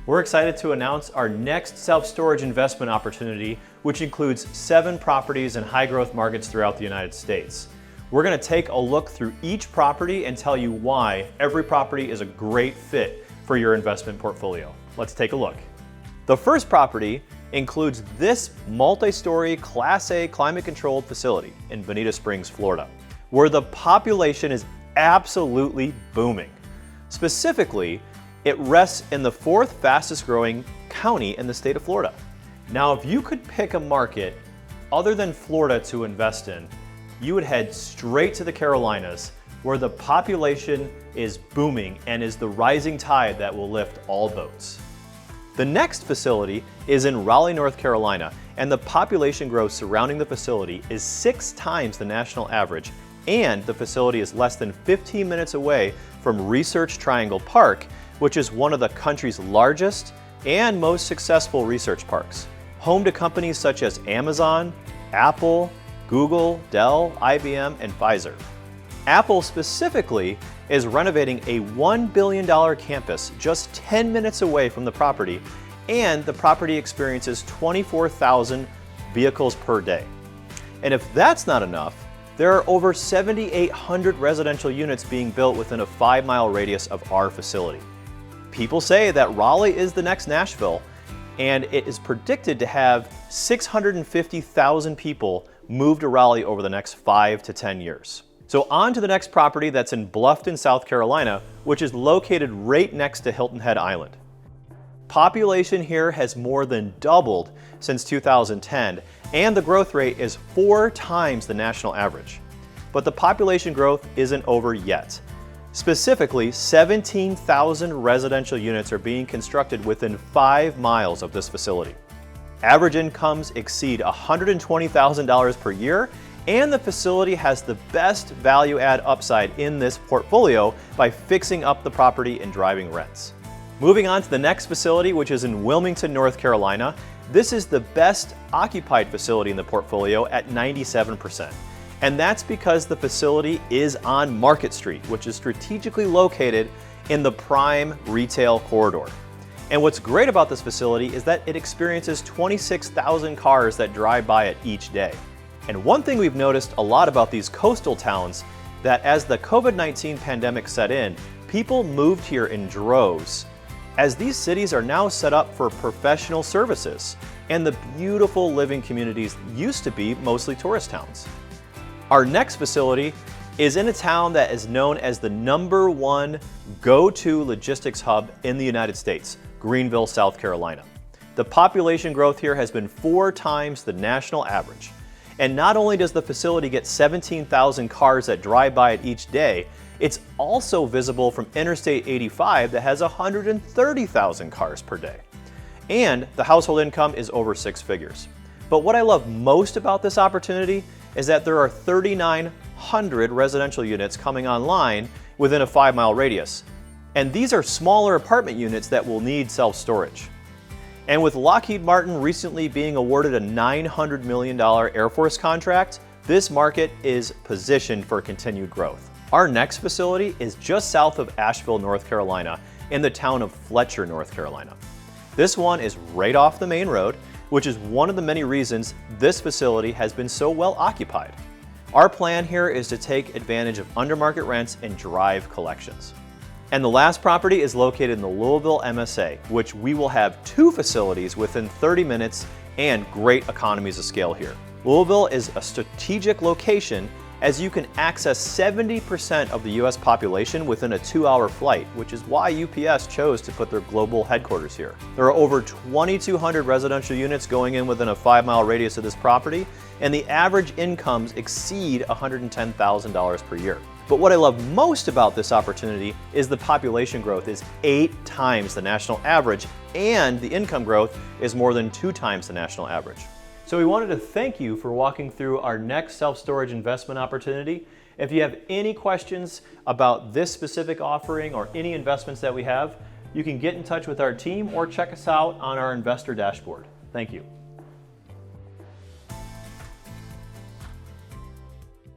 We're excited to announce our next self-storage investment opportunity, which includes 7 properties in high-growth markets throughout the United States. We're going to take a look through each property and tell you why every property is a great fit for your investment portfolio. Let's take a look. The first property includes this multi-story Class A climate-controlled facility in Bonita Springs, Florida, where the population is absolutely booming. Specifically, it rests in the 4th fastest growing county in the state of Florida. Now, if you could pick a market other than Florida to invest in, you would head straight to the Carolinas, where the population is booming and is the rising tide that will lift all boats. The next facility is in Raleigh, North Carolina, and the population growth surrounding the facility is 6 times the national average, and the facility is less than 15 minutes away from Research Triangle Park, which is one of the country's largest and most successful research parks, home to companies such as Amazon, Apple, Google, Dell, IBM, and Pfizer. Apple specifically is renovating a $1 billion campus just 10 minutes away from the property, and the property experiences 24,000 vehicles per day. And if that's not enough, there are over 7,800 residential units being built within a 5-mile radius of our facility. People say that Raleigh is the next Nashville, and it is predicted to have 650,000 people move to Raleigh over the next 5 to 10 years. So on to the next property that's in Bluffton, South Carolina, which is located right next to Hilton Head Island. Population here has more than doubled since 2010, and the growth rate is 4 times the national average. But the population growth isn't over yet. Specifically, 17,000 residential units are being constructed within 5 miles of this facility. Average incomes exceed $120,000 per year, and the facility has the best value add upside in this portfolio by fixing up the property and driving rents. Moving on to the next facility, which is in Wilmington, North Carolina. This is the best occupied facility in the portfolio at 97%. And that's because the facility is on Market Street, which is strategically located in the prime retail corridor. And what's great about this facility is that it experiences 26,000 cars that drive by it each day. And one thing we've noticed a lot about these coastal towns, that as the COVID-19 pandemic set in, people moved here in droves, as these cities are now set up for professional services, and the beautiful living communities used to be mostly tourist towns. Our next facility is in a town that is known as the #1 go-to logistics hub in the United States, Greenville, South Carolina. The population growth here has been 4 times the national average. And not only does the facility get 17,000 cars that drive by it each day, it's also visible from Interstate 85 that has 130,000 cars per day. And the household income is over 6 figures. But what I love most about this opportunity is that there are 3,900 residential units coming online within a 5-mile radius. And these are smaller apartment units that will need self-storage. And with Lockheed Martin recently being awarded a $900 million Air Force contract, this market is positioned for continued growth. Our next facility is just south of Asheville, North Carolina, in the town of Fletcher, North Carolina. This one is right off the main road, which is one of the many reasons this facility has been so well occupied. Our plan here is to take advantage of under-market rents and drive collections. And the last property is located in the Louisville MSA, which we will have 2 facilities within 30 minutes and great economies of scale here. Louisville is a strategic location as you can access 70% of the US population within a 2-hour flight, which is why UPS chose to put their global headquarters here. There are over 2,200 residential units going in within a 5-mile radius of this property, and the average incomes exceed $110,000 per year. But what I love most about this opportunity is the population growth is 8 times the national average, and the income growth is more than 2 times the national average. So we wanted to thank you for walking through our next self-storage investment opportunity. If you have any questions about this specific offering or any investments that we have, you can get in touch with our team or check us out on our investor dashboard. Thank you.